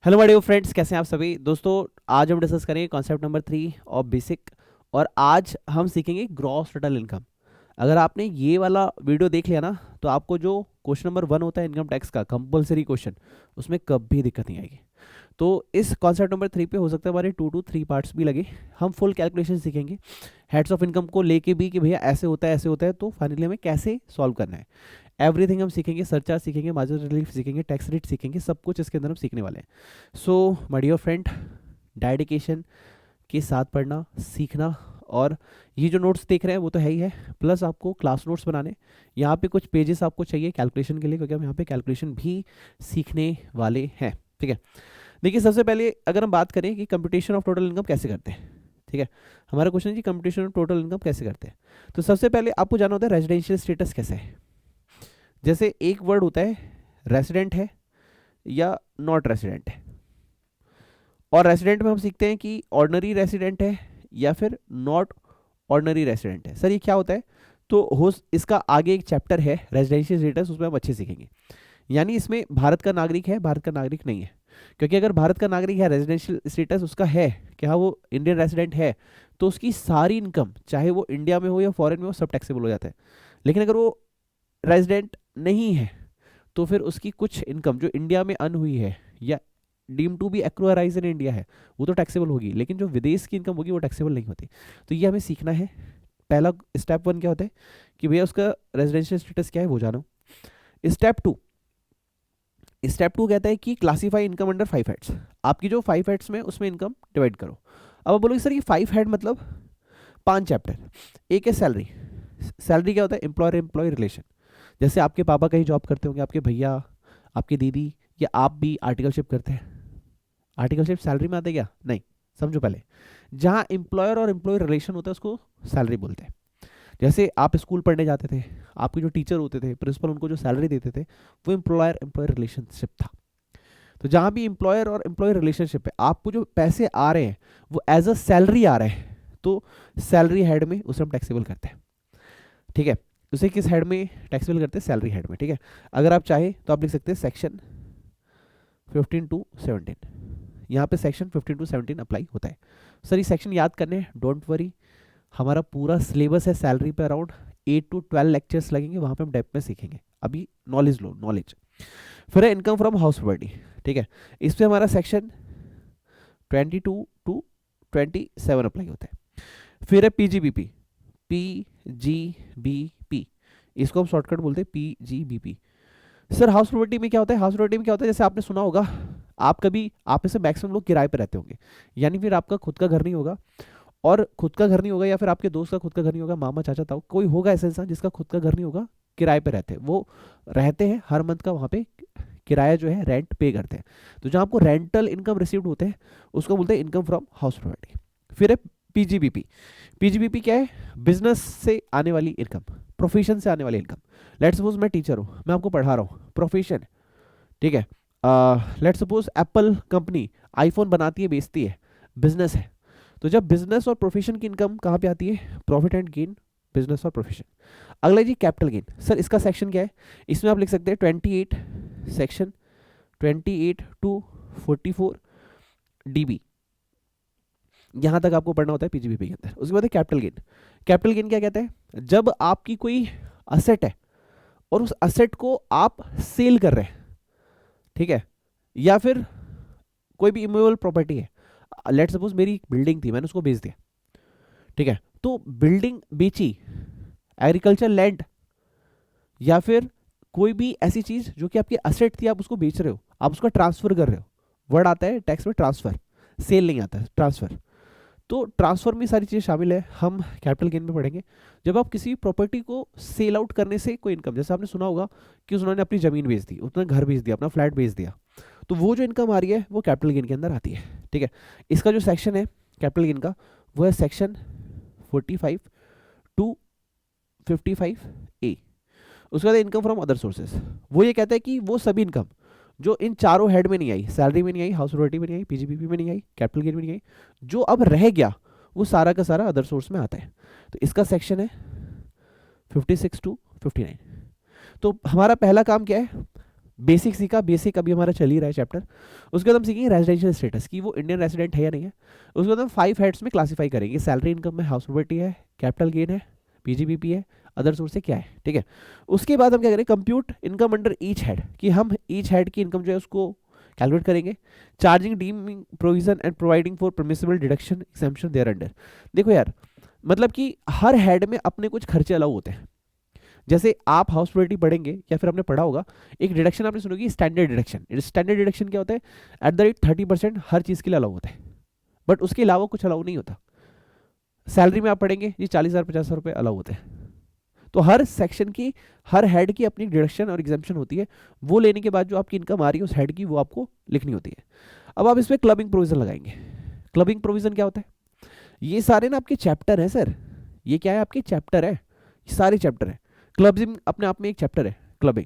Hello my dear friends, कैसे हैं आप सभी दोस्तों। आज हम डिस्कस करेंगे कॉन्सेप्ट नंबर 3 ऑफ बेसिक। और आज हम सीखेंगे ग्रॉस टोटल इनकम। अगर आपने ये वाला वीडियो देख लिया ना, तो आपको जो क्वेश्चन नंबर 1 होता है इनकम टैक्स का कंपलसरी क्वेश्चन, उसमें कभी दिक्कत नहीं आएगी। तो इस कॉन्सेप्ट नंबर 3 पे हो सकता है हमारे 2 to 3 पार्ट्स भी लगे। हम फुल कैलकुलेशन सीखेंगे हेड्स ऑफ इनकम को लेके भी कि भैया ऐसे होता है ऐसे होता है, तो फाइनली हमें कैसे सॉल्व करना है। एवरीथिंग हम सीखेंगे, सरचार्ज सीखेंगे, मार्जिनल रिलीफ सीखेंगे, टैक्स रेट सीखेंगे, सब कुछ इसके अंदर हम सीखने वाले हैं। So my dear friend, dedication के साथ पढ़ना सीखना। और ये जो नोट्स देख रहे हैं वो तो है ही है, प्लस आपको क्लास नोट्स बनाने। यहाँ पे कुछ पेजेस आपको चाहिए कैलकुलेशन के लिए, क्योंकि हम यहाँ पे कैलकुलेशन भी सीखने वाले हैं। ठीक है, देखिए सबसे पहले अगर हम बात करें कि कंप्यूटेशन ऑफ टोटल इनकम कैसे करते हैं। ठीक है, हमारा क्वेश्चन है कि कंप्यूटेशन ऑफ टोटल इनकम कैसे करते हैं। तो सबसे पहले आपको जानना होता है रेजिडेंशियल स्टेटस कैसे है। जैसे एक वर्ड होता है रेसिडेंट है या नॉट रेसिडेंट है। और रेसिडेंट में हम सीखते हैं कि ऑर्डिनरी रेसिडेंट है या फिर नॉट ऑर्डिनरी रेसिडेंट है। सर ये क्या होता है, तो हो इसका आगे एक चैप्टर है रेजिडेंशियल स्टेटस, उसमें हम अच्छे सीखेंगे। यानी इसमें भारत का नागरिक है, भारत का नागरिक नहीं है। क्योंकि अगर भारत का नागरिक है, रेजिडेंशियल स्टेटस उसका है कि हाँ वो इंडियन रेसिडेंट है, तो उसकी सारी इनकम चाहे वो इंडिया में हो या फॉरेन में हो, सब टैक्सेबल हो जाता है। लेकिन अगर वो रेजिडेंट नहीं है, तो फिर उसकी कुछ इनकम जो इंडिया में अर्न हुई है या deem to be accrue or arise in India है, वो तो टैक्सेबल होगी, लेकिन जो विदेश की इनकम होगी वो टैक्सेबल नहीं होती। तो ये हमें सीखना है। पहला स्टेप 1 क्या होता है कि भैया उसका रेजिडेंशियल स्टेटस क्या है वो जानो। स्टेप 2 कहता है कि क्लासीफाई इनकम अंडर 5 हेड्स। आपकी जो 5 हेड्स में उसमें इनकम डिवाइड करो। अब आप बोलोगे सर ये 5 हेड मतलब 5 चैप्टर। एक है सैलरी। सैलरी क्या होता है, एम्प्लॉयर एम्प्लॉय रिलेशन। जैसे आपके पापा कहीं जॉब करते होंगे, आपके भैया, आपकी दीदी, या आप भी आर्टिकलशिप करते हैं। आर्टिकलशिप सैलरी में आते क्या, नहीं। समझो पहले, जहाँ एम्प्लॉयर और एम्प्लॉय रिलेशन होता है उसको सैलरी बोलते हैं। जैसे आप स्कूल पढ़ने जाते थे, आपके जो टीचर होते थे, प्रिंसिपल, उनको जो सैलरी देते थे, वो एम्प्लॉयर एम्प्लॉय रिलेशनशिप था। तो जहाँ भी एम्प्लॉयर और एम्प्लॉय रिलेशनशिप है, आपको जो पैसे आ रहे हैं वो एज अ सैलरी आ रहे हैं, तो सैलरी हेड में उसे हम टैक्सेबल करते हैं। ठीक है, उसे किस हेड में टैक्सेबल करते हैं, सैलरी हेड में। ठीक है, अगर आप चाहे तो आप लिख सकते हैं सेक्शन 15 to 17। यहाँ पे सेक्शन 15 to 17 अप्लाई होता है। सर ये सेक्शन याद करने, डोंट वरी, हमारा पूरा सिलेबस है सैलरी पे, अराउंड 8 to 12 लेक्चर्स लगेंगे, वहाँ पे हम डेप्थ में सीखेंगे। अभी नॉलेज लो, नॉलेज। फिर है इनकम फ्रॉम हाउस प्रॉपर्टी। ठीक है, इस पे हमारा सेक्शन 22 to 27 अप्लाई होता है। फिर है पीजीबीपी। पीजीबीपी, इसको हम शॉर्टकट बोलते हैं पीजीबीपी। सर हाउस प्रॉपर्टी में क्या होता है, हाउस प्रॉपर्टी में क्या होता है, जैसे आपने सुना होगा, आप में से मैक्सिमम लोग किराए पे रहते होंगे, यानी फिर आपका खुद का घर नहीं होगा। और खुद का घर नहीं होगा या फिर आपके दोस्त का खुद का घर नहीं होगा, मामा चाचा ताऊ कोई होगा ऐसा इंसान जिसका खुद का घर नहीं होगा, किराए पे रहते हैं। वो रहते हैं हर मंथ का वहाँ पे किराया जो है रेंट पे करते हैं। तो जहाँ आपको रेंटल इनकम रिसीव्ड होते हैं उसको बोलते हैं इनकम फ्रॉम हाउस प्रॉपर्टी। फिर है पीजीबीपी। पीजीबीपी क्या है, बिजनेस से आने वाली इनकम, प्रोफेशन से आने वाली इनकम। लेट्स सपोज मैं टीचर हूँ, मैं आपको पढ़ा रहा हूँ, प्रोफेशन। ठीक है, let's suppose Apple company iPhone बनाती है बेचती है, बिजनेस है। तो जब बिजनेस और प्रोफेशन की इनकम कहाँ पे आती है, प्रॉफिट एंड गेन, बिजनेस और प्रोफेशन। अगला जी कैपिटल गेन। सर इसका सेक्शन क्या है, इसमें आप लिख सकते हैं 28, सेक्शन 28 to 44 DB। यहां तक आपको पढ़ना होता है पीजीबीपी के अंदर। उसके बाद है कैपिटल गेन। कैपिटल गेन क्या कहते हैं, जब आपकी कोई असेट है और उस असेट को आप सेल कर रहे हैं, ठीक है, या फिर कोई भी इमूवेबल प्रॉपर्टी है। लेट्स सपोज मेरी एक बिल्डिंग थी, मैंने उसको बेच दिया। ठीक है, तो बिल्डिंग बेची, एग्रीकल्चर लैंड, या फिर कोई भी ऐसी चीज जो कि आपकी असेट थी, आप उसको बेच रहे हो, आप उसका ट्रांसफर कर रहे हो। वर्ड आता है टैक्स में ट्रांसफर, सेल नहीं आता है, ट्रांसफर। तो ट्रांसफर में सारी चीज़ें शामिल है, हम कैपिटल गेन में पढ़ेंगे। जब आप किसी प्रॉपर्टी को सेल आउट करने से कोई इनकम, जैसे आपने सुना होगा कि उन्होंने अपनी जमीन बेच दी, उसने घर बेच दिया, अपना फ्लैट बेच दिया, तो वो जो इनकम आ रही है वो कैपिटल गेन के अंदर आती है। ठीक है, इसका जो सेक्शन है कैपिटल गेन का, वो है सेक्शन 45 to 55A। उसके बाद इनकम फ्रॉम अदर सोर्सेज। वो ये कहता है कि वो सभी इनकम जो इन चारों हेड में नहीं आई, सैलरी में नहीं आई, हाउस प्रॉपर्टी में नहीं आई, पीजीबीपी में नहीं आई, कैपिटल गेन में नहीं आई, जो अब रह गया वो सारा का सारा अदर सोर्स में आता है। तो इसका सेक्शन है 56 to 59। तो हमारा पहला काम क्या है, बेसिक सीखा, बेसिक अभी हमारा चल ही रहा है चैप्टर। उसके बाद हम सीखेंगे रेजिडेंशियल स्टेटस की वो इंडियन रेजिडेंट है या नहीं है। उसके बाद हम 5 हेड्स में क्लासीफाई करेंगे, सैलरी इनकम है, हाउस प्रॉपर्टी है, कैपिटल गेन है, पीजीबीपी है, अदर सोर्स से क्या है, ठीक है। उसके बाद हम क्या करेंगे, compute income under each head, कि हम ईच हेड की इनकम जो है उसको कैलकुलेट करेंगे। Charging deeming provision and providing for permissible deduction exemption thereunder. देखो यार, मतलब कि हर हेड में अपने कुछ खर्चे अलाउ होते हैं। जैसे आप हाउस प्रॉपर्टी पढ़ेंगे या फिर आपने पढ़ा होगा, एक डिडक्शन आपने सुनोगी स्टैंडर्ड डिडक्शन। स्टैंडर्ड डिडक्शन क्या होता है, एट द रेट 30% हर चीज़ के लिए अलाउ होता है, बट उसके अलावा कुछ अलाउ नहीं होता। सैलरी में आप पढ़ेंगे जी 40,000 50,000 रुपये अलाउ होते हैं। तो हर सेक्शन की, हर हेड की अपनी डिडक्शन और एग्जाम्पशन होती है। वो लेने के बाद जो आपकी इनकम आ रही है उस हेड की, वो आपको लिखनी होती है। अब आप इसमें क्लबिंग प्रोविजन लगाएंगे। क्लबिंग प्रोविजन क्या होता है, ये सारे ना आपके चैप्टर हैं सर, ये क्या है, आपके चैप्टर है, ये सारे चैप्टर है। क्लबिंग अपने आप में एक चैप्टर है। क्लबिंग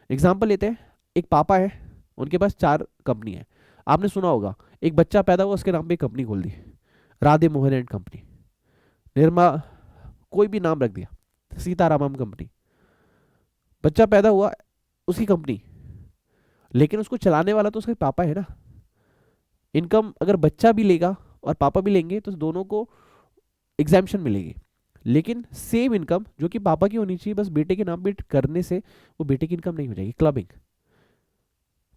एग्जाम्पल लेते हैं, एक पापा है, उनके पास 4 कंपनी है। आपने सुना होगा, एक बच्चा पैदा हुआ, उसके नाम पे कंपनी खोल दी, राधे मोहन एंड कंपनी, निर्मा, कोई भी नाम रख दिया, सीतारामम कंपनी। बच्चा पैदा हुआ, उसकी कंपनी, लेकिन उसको चलाने वाला तो उसके पापा है ना। इनकम अगर बच्चा भी लेगा और पापा भी लेंगे तो दोनों को एग्जाम्पशन मिलेगी, लेकिन सेम इनकम जो कि पापा की होनी चाहिए, बस बेटे के नाम पे करने से वो बेटे की इनकम नहीं हो जाएगी। क्लबिंग,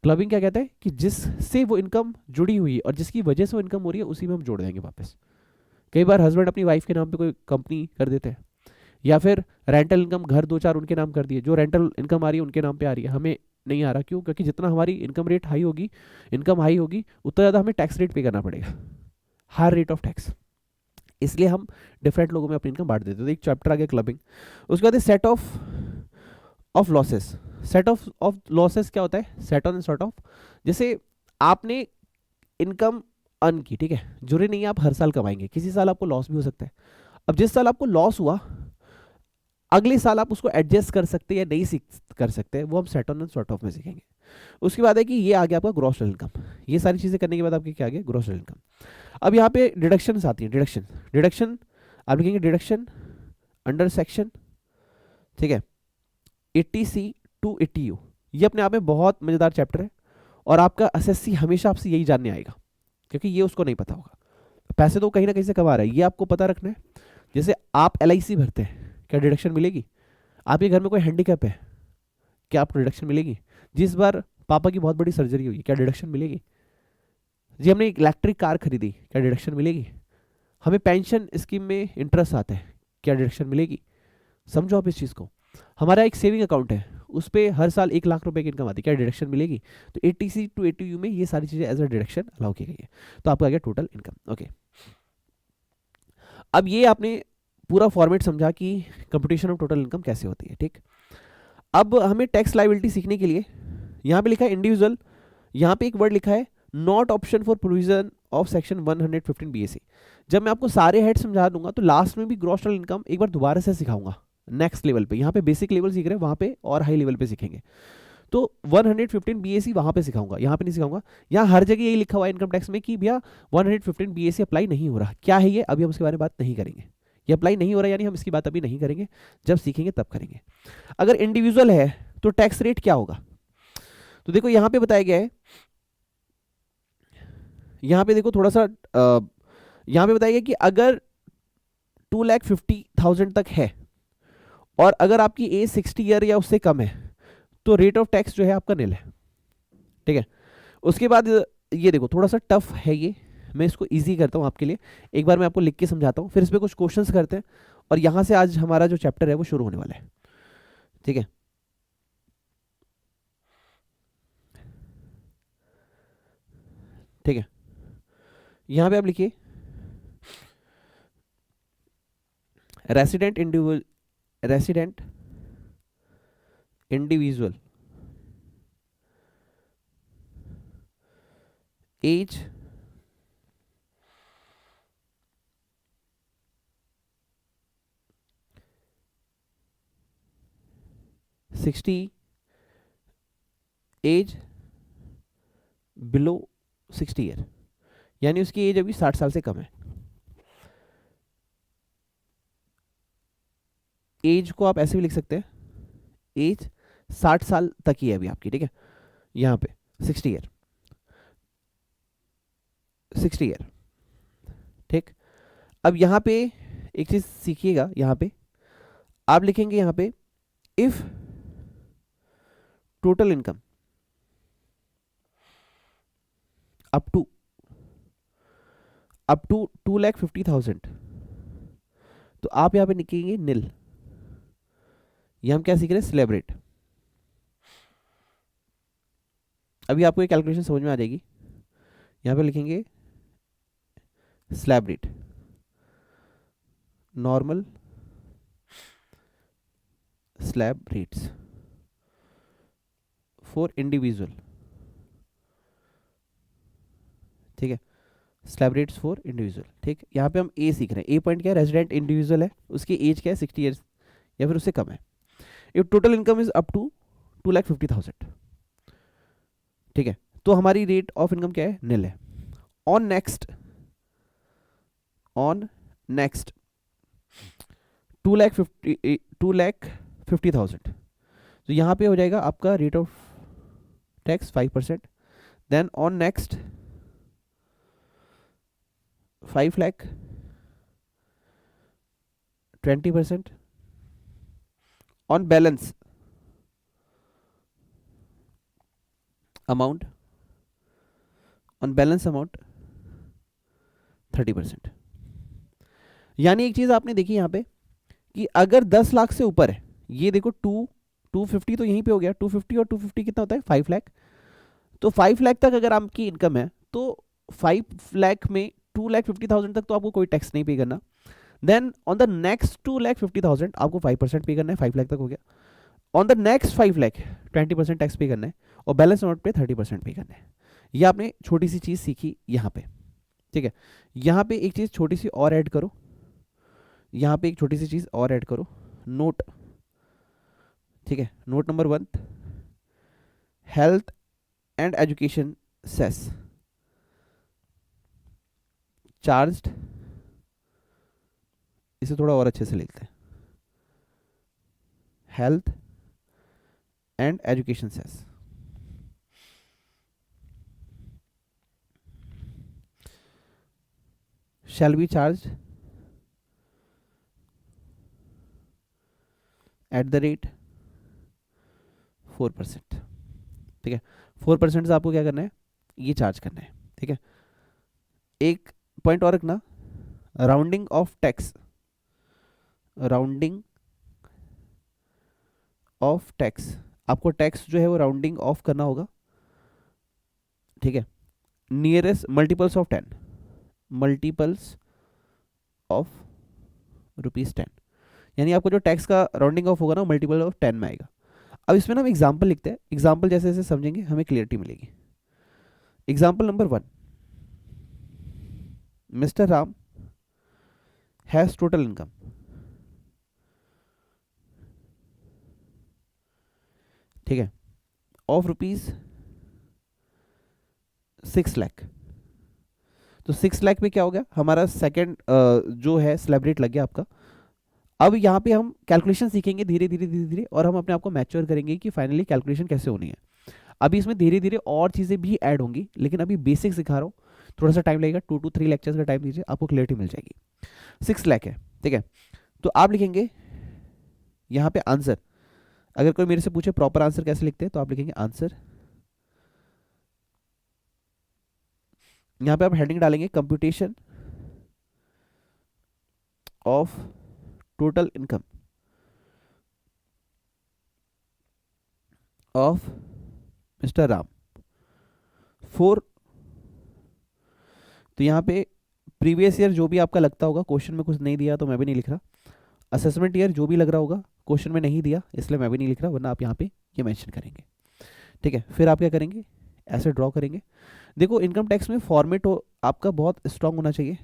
क्लबिंग क्या कहता है कि जिससे वो इनकम जुड़ी हुई है और जिसकी वजह से वो इनकम हो रही है, उसी में हम जोड़ देंगे वापस। कई बार हस्बैंड अपनी वाइफ के नाम पे कोई कंपनी कर देते हैं, या फिर रेंटल इनकम घर 2 4 उनके नाम कर दिए, जो रेंटल इनकम आ रही है उनके नाम पे आ रही है, हमें नहीं आ रहा। क्यों? क्योंकि जितना हमारी इनकम रेट हाई होगी, इनकम हाई होगी, उतना ज़्यादा हमें टैक्स रेट पे करना पड़ेगा, हायर रेट ऑफ टैक्स। इसलिए हम डिफरेंट लोगों में अपनी इनकम बांट देते हैं। तो एक चैप्टर आ गया क्लबिंग। उसके बाद set of losses. Set of losses क्या होता है, सेट ऑन सॉर्ट ऑफ, जैसे आपने इनकम अर्न की, ठीक है, जरूरी नहीं है आप हर साल कमाएंगे, किसी साल आपको लॉस भी हो सकता है। अब जिस साल आपको लॉस हुआ, अगले साल आप उसको एडजस्ट कर सकते हैं या नहीं सीख कर सकते, वो हम set on and sort of में सीखेंगे। उसके बाद है कि ये आ गया आपका ग्रॉस इनकम। ये सारी चीज़ें करने के बाद आपके क्या आ गया, ग्रॉस इनकम। अब यहाँ पे डिडक्शन आती है, डिडक्शन, डिडक्शन आप लिखेंगे डिडक्शन अंडर सेक्शन, ठीक है, 80C टू 80U। ये अपने आप में बहुत मज़ेदार चैप्टर है, और आपका एसएससी हमेशा आपसे यही जानने आएगा, क्योंकि ये उसको नहीं पता होगा। पैसे तो कहीं ना कहीं से कमा रहा है, ये आपको पता रखना है। जैसे आप LIC भरते हैं, क्या डिडक्शन मिलेगी? आपके घर में कोई हैंडीकैप है, क्या आपको डिडक्शन मिलेगी? जिस बार पापा की बहुत बड़ी सर्जरी हुई, क्या डिडक्शन मिलेगी? जी हमने एक इलेक्ट्रिक कार खरीदी, क्या डिडक्शन मिलेगी? हमें पेंशन स्कीम में इंटरेस्ट आता है, क्या डिडक्शन मिलेगी? समझो आप इस चीज़ को। हमारा एक सेविंग अकाउंट है, उस पर हर साल 1 लाख रुपए की इनकम आती है, क्या डिडक्शन मिलेगी? तो 80C टू 80U में ये सारी चीज़ें एज अ डिडक्शन अलाउ की गई है। तो आपका आ गया टोटल इनकम। ओके, अब ये आपने पूरा फॉर्मेट समझा कि कंप्यूटेशन ऑफ टोटल इनकम कैसे होती है, ठीक। अब हमें टैक्स लायबिलिटी सीखने के लिए यहाँ पे लिखा है इंडिविजुअल, यहाँ पे एक वर्ड लिखा है not option for provision of section 115 BAC। जब मैं आपको सारे हेड समझा दूंगा तो लास्ट में भी ग्रॉस टोटल इनकम एक बार दोबारा से सिखाऊंगा नेक्स्ट लेवल पे। यहाँ पे बेसिक लेवल सीख रहे हैं, वहाँ पे और हाई लेवल पे सीखेंगे। तो 115 BAC वहाँ पे सिखाऊंगा, यहाँ पे नहीं सिखाऊंगा। यहाँ हर जगह यही लिखा हुआ है इनकम टैक्स में कि भैया 115 BAC अप्लाई नहीं हो रहा। क्या है ये, अभी हम उसके बारे में बात नहीं करेंगे। ये अप्लाई नहीं हो रहा यानी हम इसकी बात अभी नहीं करेंगे, जब सीखेंगे तब करेंगे। अगर इंडिविजुअल है तो टैक्स रेट क्या होगा, तो देखो यहाँ पे बताया गया है, यहाँ पे देखो थोड़ा सा यहाँ पे बताया गया कि अगर 2,50,000 तक है और अगर आपकी एज 60 ईयर या उससे कम है तो रेट ऑफ टैक्स जो है आपका निल है, ठीक है। उसके बाद ये देखो थोड़ा सा टफ है ये, मैं इसको इजी करता हूँ आपके लिए। एक बार मैं आपको लिख के समझाता हूँ, फिर इस पर कुछ क्वेश्चंस करते हैं, और यहाँ से आज हमारा जो चैप्टर है वो शुरू होने वाला है, ठीक है। ठीक है, यहाँ पे आप लिखिए resident individual age 60, age below 60 year, यानी उसकी एज अभी 60 साल से कम है। एज को आप ऐसे भी लिख सकते हैं, एज 60 साल तक ही है अभी आपकी, ठीक है। यहाँ पे 60 ईयर, 60 ईयर। ठीक, अब यहाँ पे एक चीज सीखिएगा, यहाँ पे आप लिखेंगे यहाँ पे if total income up to 2,50,000, तो आप यहाँ पे लिखेंगे नील। ये हम क्या सीख रहे हैं, स्लैब रेट। अभी आपको ये कैलकुलेशन समझ में आ जाएगी। यहाँ पे लिखेंगे slab rate, normal slab rates for individual. ठीक है, स्लैब रेट्स फॉर इंडिविजुअल। ठीक, यहाँ पे हम ए सीख रहे हैं। ए पॉइंट क्या है, रेजिडेंट इंडिविजुअल है, उसकी एज क्या है 60 ईयर्स या फिर उससे कम है। If total income is up to 2,50,000, ठीक है, तो हमारी रेट ऑफ इनकम क्या है, नील है। ऑन नेक्स्ट 2,50,000, तो यहाँ पे हो जाएगा आपका rate of tax 5%। Then on next 5 lakh 20%। On balance amount 30%। यानी एक चीज आपने देखी यहाँ पे कि अगर 10 लाख से ऊपर है, ये देखो 250 तो यहीं पे हो गया, 250 और 250 कितना होता है, 5 लाख। तो 5 लाख तक अगर आपकी इनकम है तो 5 लाख में 2,50,000 तक तो आपको कोई टैक्स नहीं पे करना। देन ऑन द नेक्स्ट 2,50,000 आपको 5% पे करना है, 5 लाख तक हो गया। On the next 5 lakh 20% tax पे करना है, और बैलेंस अमाउंट पे 30% पे करना है। ये आपने छोटी सी चीज सीखी यहाँ पे। ठीक है, यहाँ पे एक चीज छोटी सी और ऐड करो, यहाँ पे एक छोटी सी चीज और ऐड करो, नोट। ठीक है, note number 1, health and education cess charged, इसे थोड़ा और अच्छे से लिखते हैं, health and education cess shall be charged at the rate 4%। ठीक है, 4% से आपको क्या करना है, ये चार्ज करना है। ठीक है, एक पॉइंट और रखना, rounding off tax, rounding off tax, आपको टैक्स जो है वो राउंडिंग ऑफ करना होगा। ठीक है, nearest multiples of 10, multiples of ₹10, यानी आपको जो टैक्स का राउंडिंग ऑफ होगा ना, मल्टीपल ऑफ 10 में आएगा। अब इसमें ना हम एग्जाम्पल लिखते हैं, एग्जाम्पल जैसे जैसे समझेंगे हमें क्लियरिटी मिलेगी। Example number 1, mister Ram has total income, ठीक है, ऑफ ₹6 लाख। तो 6 लाख में क्या हो गया, हमारा सेकंड जो है स्लैब रेट लग गया आपका। अब यहाँ पे हम कैलकुलेशन सीखेंगे धीरे धीरे धीरे धीरे, और हम अपने आप को मैच्योर करेंगे कि फाइनली कैलकुलेशन कैसे होनी है। अभी इसमें धीरे धीरे और चीज़ें भी ऐड होंगी, लेकिन अभी बेसिक सिखा रहा हूँ, थोड़ा सा टाइम लगेगा, 2 to 3 लेक्चर्स का टाइम दीजिए, आपको क्लियरिटी मिल जाएगी। 6 लाख है, ठीक है, तो आप लिखेंगे यहाँ पे आंसर। अगर कोई मेरे से पूछे प्रॉपर आंसर कैसे लिखते हैं, तो आप लिखेंगे आंसर, यहाँ पे आप हेडिंग डालेंगे computation of total income of mister Ram four. तो यहाँ पे प्रीवियस ईयर जो भी आपका लगता होगा, क्वेश्चन में कुछ नहीं दिया तो मैं भी नहीं लिख रहा। असेसमेंट ईयर जो भी लग रहा होगा, क्वेश्चन में नहीं दिया इसलिए मैं भी नहीं लिख रहा, वरना आप यहाँ पे ये मेंशन करेंगे। ठीक है, फिर आप क्या करेंगे, ऐसे ड्रॉ करेंगे। देखो इनकम टैक्स में फॉर्मेट हो आपका बहुत स्ट्रांग होना चाहिए,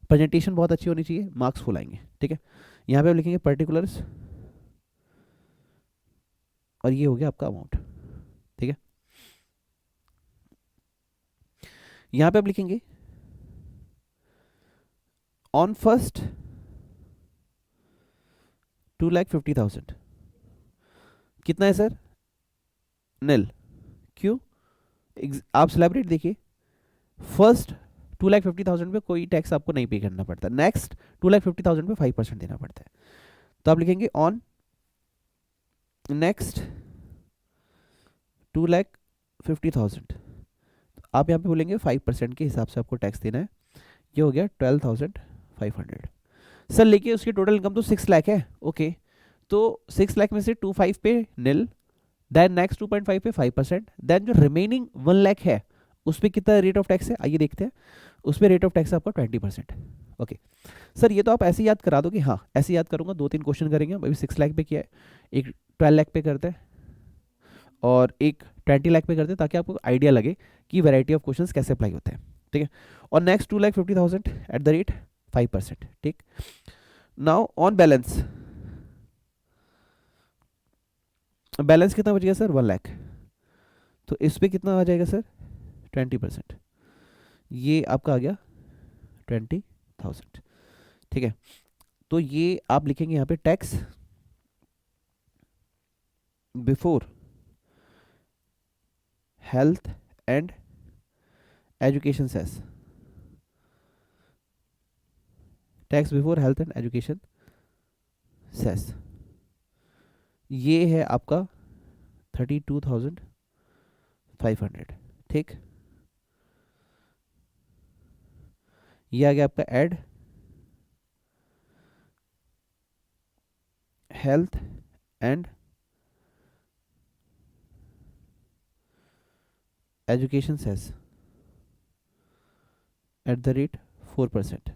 प्रेजेंटेशन बहुत अच्छी होनी चाहिए, मार्क्स फुल आएंगे। ठीक है, यहाँ पे आप लिखेंगे पर्टिकुलर्स, और ये हो गया आपका अमाउंट। ठीक है, यहाँ पे आप लिखेंगे ऑन फर्स्ट 2,50,000 कितना है सर, नील, क्यों? आप सेलिब्रेट देखिए, फर्स्ट 2,50,000 पे कोई टैक्स आपको नहीं पे करना पड़ता, नेक्स्ट 2,50,000 पे 5% देना पड़ता है। तो आप लिखेंगे ऑन नेक्स्ट 2,50,000, आप यहाँ पे बोलेंगे 5% के हिसाब से आपको टैक्स देना है। ये हो गया 12,500। सर लेकिन उसकी टोटल इनकम तो 6 लाख है। ओके, तो 6 लाख में से 2.5 पे निल, देन नेक्स्ट 2.5 पे 5%, देन जो रिमेनिंग 1 लाख है उस पर कितना रेट ऑफ टैक्स है, आइए देखते हैं। उस पर रेट ऑफ टैक्स है आपका 20%। ओके सर, ये तो आप ऐसे याद करा दो कि हाँ ऐसे याद करूंगा, 2-3 क्वेश्चन करेंगे। अभी 6 लाख पे किया है, एक 12 लाख पे करते हैं और एक 20 लाख पे करते हैं, ताकि आपको आइडिया लगे कि वैरायटी ऑफ क्वेश्चंस कैसे अप्लाई होते हैं। ठीक है, और नेक्स्ट 2,50,000 एट द रेट 5%। ठीक, नाउ ऑन बैलेंस, बैलेंस कितना बच गया सर? 1 लाख। तो इस पे कितना आ जाएगा सर? 20%। ये आपका आ गया 20,000। ठीक है, तो ये आप लिखेंगे यहाँ पे tax before health and education cess, tax before health and education cess, ये है आपका 32,500। ठीक, ये आ गया आपका add health and education cess at the rate 4%।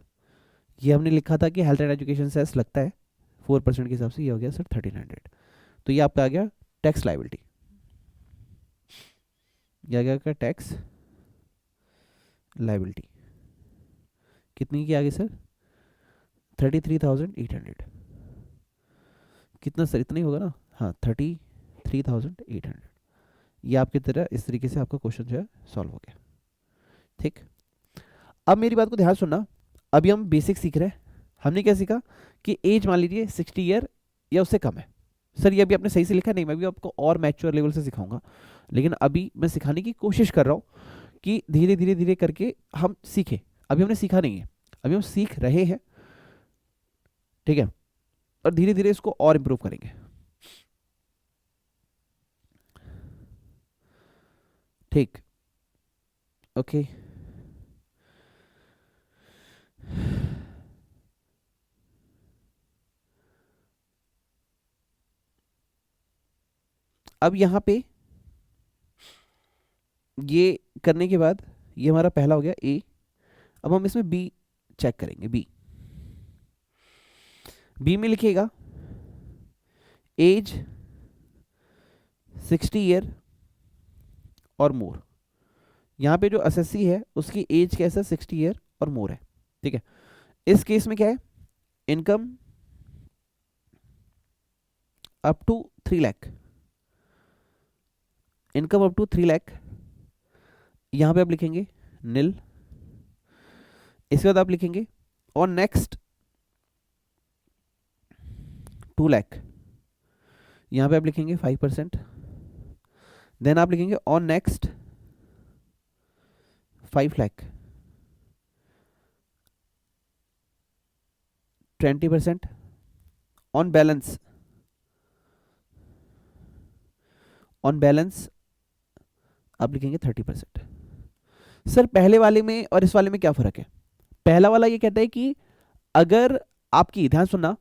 ये हमने लिखा था कि हेल्थ एंड एजुकेशन सेस लगता है 4% के हिसाब से, ये हो गया सर 1,300। तो ये आपका आ गया टैक्स लाइबिलिटी, ये आ गया आपका टैक्स लाइबिलिटी। कितनी की आ गई सर? 33,800। कितना सर? इतना ही होगा ना? हाँ, 33,800। ये आपकी तरह इस तरीके से आपका क्वेश्चन जो है सॉल्व हो गया। ठीक, अब मेरी बात को ध्यान सुनना। अभी हम बेसिक सीख रहे हैं। हमने क्या सीखा कि एज मान लीजिए 60 ईयर या उससे कम है। सर ये अभी आपने सही से लिखा नहीं, मैं भी आपको और मैच्योर लेवल से सिखाऊंगा, लेकिन अभी मैं सिखाने की कोशिश कर रहा हूँ कि धीरे धीरे धीरे करके हम सीखें। अभी हमने सीखा नहीं है, अभी हम सीख रहे हैं। ठीक है, और धीरे धीरे इसको और इम्प्रूव करेंगे। ठीक, ओके। अब यहां पे ये करने के बाद ये हमारा पहला हो गया ए। अब हम इसमें बी चेक करेंगे। बी में लिखिएगा एज 60 ईयर और मोर। यहाँ पे जो एसएससी है उसकी एज कैसा? 60 ईयर और मोर है। ठीक है, इस केस में क्या है? Income up to 3 lakh, income up to 3 lakh. यहाँ पे आप लिखेंगे निल। इसके बाद आप लिखेंगे और नेक्स्ट 2 लाख, यहाँ पे आप लिखेंगे 5%। देन आप लिखेंगे on next 5 lakh 20%। On balance आप लिखेंगे 30%। सर पहले वाले में और इस वाले में क्या फर्क है? पहला वाला ये कहता है कि अगर आपकी, ध्यान सुनना,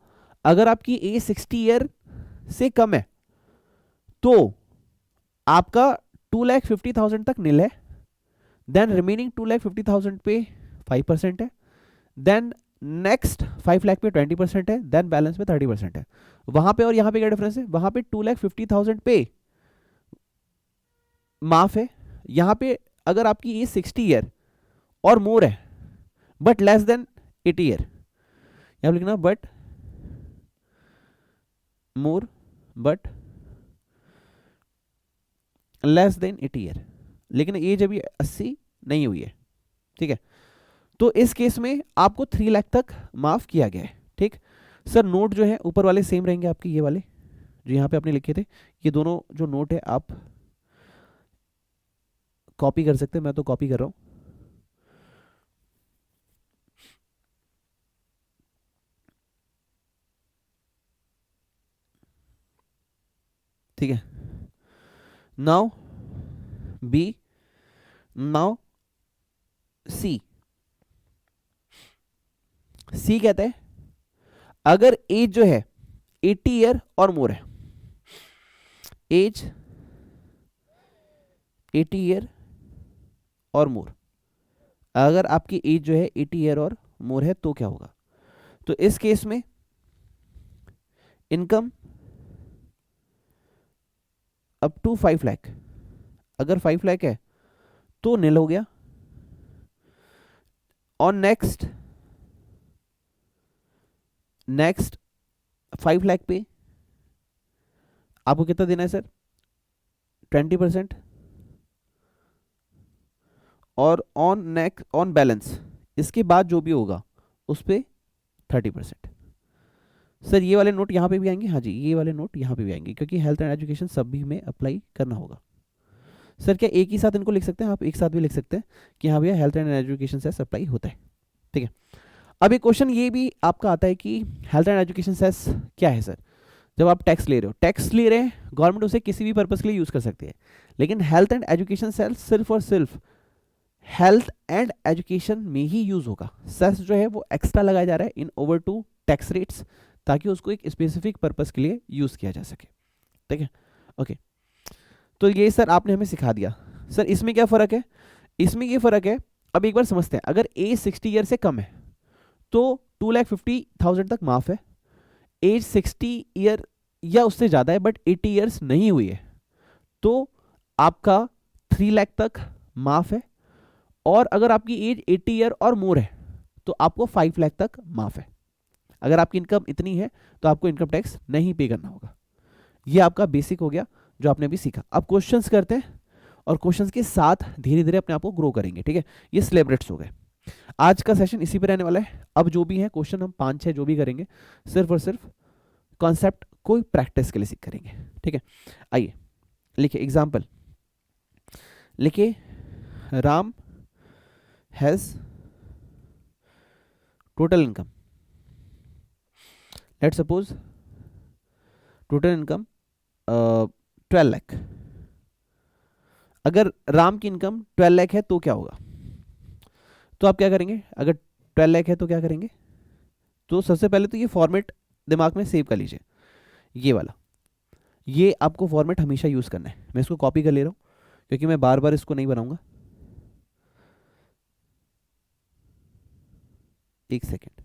अगर आपकी एज 60 ईयर से कम है तो आपका 2,50,000 तक निल है, देन रिमेनिंग 2,50,000 पे 5% है, देन नेक्स्ट 5 लाख पे 20% है, देन बैलेंस पे 30% है। वहां पे और यहां पे क्या डिफरेंस है? वहां पे 2,50,000 पे माफ है, यहां पे अगर आपकी एज 60 ईयर और मोर है बट लेस देन 80 ईयर, यहां लिखना but more but less than 80 year, लेकिन एज अभी 80 नहीं हुई है। ठीक है, तो इस केस में आपको 3 लाख तक माफ किया गया है। ठीक, सर नोट जो है ऊपर वाले सेम रहेंगे आपके, ये वाले जो यहाँ पे आपने लिखे थे, ये दोनों जो नोट है आप कॉपी कर सकते हैं, मैं तो कॉपी कर रहा हूँ। ठीक है, नाउ बी, नाउ सी। सी कहते हैं अगर एज जो है 80 ईयर और मोर है, एज 80 ईयर और मोर, अगर आपकी एज जो है 80 ईयर और मोर है तो क्या होगा? तो इस केस में इनकम अप टू 5 लाख, अगर 5 लाख है तो नील हो गया। और नेक्स्ट 5 लाख पे आपको कितना देना है सर? 20%। और ऑन बैलेंस इसके बाद जो भी होगा उस पर 30%। सर ये वाले नोट यहाँ पे भी आएंगे? हाँ जी, ये वाले नोट यहाँ पे भी आएंगे, क्योंकि हेल्थ एंड एजुकेशन सभी में अप्लाई करना होगा। सर क्या एक ही साथ इनको लिख सकते हैं? आप एक साथ भी लिख सकते हैं कि हाँ भैया हेल्थ एंड एजुकेशन से अप्लाई होता है। ठीक है, अब एक क्वेश्चन ये भी आपका आता है कि हेल्थ एंड एजुकेशन सेस क्या है सर? जब आप टैक्स ले रहे हो, टैक्स ले रहे हैं, गवर्नमेंट उसे किसी भी पर्पज के लिए यूज कर सकती है, लेकिन हेल्थ एंड एजुकेशन सेस सिर्फ और सिर्फ हेल्थ एंड एजुकेशन में ही यूज होगा। सेस जो है वो एक्स्ट्रा लगाया जा रहा है in over two tax rates, ताकि उसको एक स्पेसिफिक पर्पस के लिए यूज किया जा सके। ठीक है, ओके। तो ये सर आपने हमें सिखा दिया। सर इसमें क्या फर्क है? इसमें ये फर्क है, अब एक बार समझते हैं। अगर एज 60 ईयर से कम है तो 2,50,000 तक माफ है। एज 60 ईयर या उससे ज्यादा है बट 80 ईयर्स नहीं हुई है तो आपका 3 लाख तक माफ है। और अगर आपकी एज 80 ईयर और मोर है तो आपको 5 लाख तक माफ है। अगर आपकी इनकम इतनी है तो आपको इनकम टैक्स नहीं पे करना होगा। ये आपका बेसिक हो गया जो आपने अभी सीखा। अब क्वेश्चंस करते हैं और क्वेश्चंस के साथ धीरे धीरे अपने आप को ग्रो करेंगे। ठीक है, ये सिलेबरेट्स हो गए। आज का सेशन इसी पर रहने वाला है। अब जो भी है क्वेश्चन हम 5-6 जो भी करेंगे सिर्फ और सिर्फ कॉन्सेप्ट कोई प्रैक्टिस के लिए सीख करेंगे। ठीक है, आइए लिखिए एग्जाम्पल। लिखिए Ram has total income, let suppose total income 12 lakh. अगर राम की इनकम 12 लाख है तो क्या होगा? तो आप क्या करेंगे? अगर 12 लाख है तो क्या करेंगे? तो सबसे पहले तो ये फॉर्मेट दिमाग में सेव कर लीजिए, ये वाला। ये आपको फॉर्मेट हमेशा यूज करना है। मैं इसको कॉपी कर ले रहा हूं क्योंकि मैं बार बार इसको नहीं बनाऊंगा। एक सेकेंड।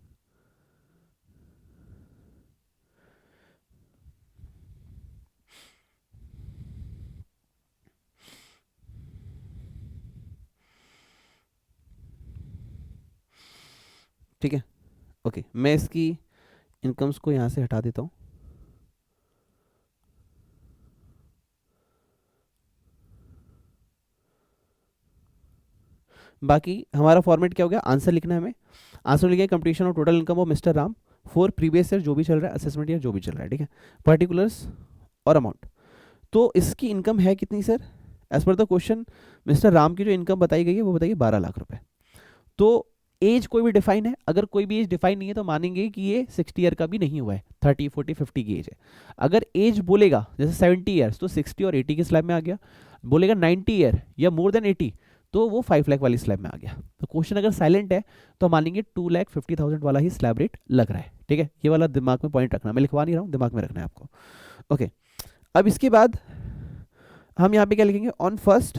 ठीक है, ओके। मैं इसकी इनकम्स को यहां से हटा देता हूं। बाकी हमारा फॉर्मेट क्या हो गया? आंसर लिखना है हमें। आंसर लिखिए completion of total income of mister Ram for previous year, जो भी चल रहा है, असेसमेंट ईयर जो भी चल रहा है। ठीक है, पर्टिकुलर्स और अमाउंट। तो इसकी इनकम है कितनी sir? As per the question mister Ram की जो इनकम बताई गई है वो बताइए 12 लाख रुपए। तो एज कोई भी डिफाइन है? अगर कोई भी एज डिफाइन नहीं है तो मानेंगे कि ये 60 ईयर का भी नहीं हुआ है, 30, 40, 50 की एज है। अगर एज बोलेगा जैसे 70 ईयर्स तो 60 और 80 के स्लैब में आ गया। बोलेगा 90 ईयर या मोर देन 80 तो वो 5 लाख वाली स्लैब में आ गया। तो क्वेश्चन अगर साइलेंट है तो मानेंगे 2,50,000 वाला ही स्लैब रेट लग रहा है। ठीक है, ये वाला दिमाग में पॉइंट रखना, मैं लिखवा नहीं रहा हूँ, दिमाग में रखना है आपको। ओके, अब इसके बाद हम यहाँ पे क्या लिखेंगे? ऑन फर्स्ट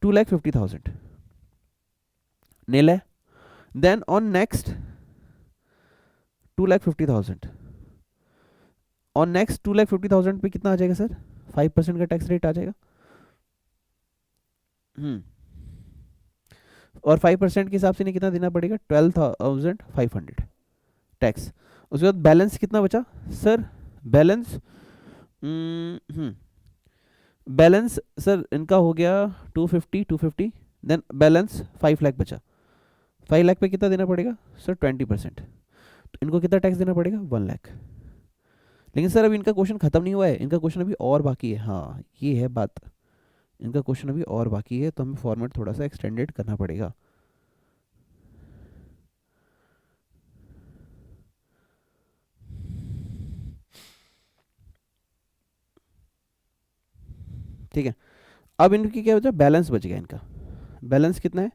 2,50,000 नील है। Then on next 2,50,000, on next 2,50,000 पे कितना आ जाएगा सर? 5% का टैक्स रेट आ जाएगा। और 5% के हिसाब से नहीं कितना देना पड़ेगा? 12,500 टैक्स। उसके बाद बैलेंस कितना बचा सर? बैलेंस बैलेंस सर इनका हो गया 250। देन बैलेंस 5 लाख बचा। 5 लाख पे कितना देना पड़ेगा सर? 20%। तो इनको कितना टैक्स देना पड़ेगा? 1 लाख। लेकिन सर अभी इनका क्वेश्चन खत्म नहीं हुआ है, इनका क्वेश्चन अभी और बाकी है। हाँ ये है बात, इनका क्वेश्चन अभी और बाकी है, तो हमें फॉर्मेट थोड़ा सा एक्सटेंडेड करना पड़ेगा। ठीक है, अब इनकी क्या होता है, बैलेंस बच गया इनका। बैलेंस कितना है,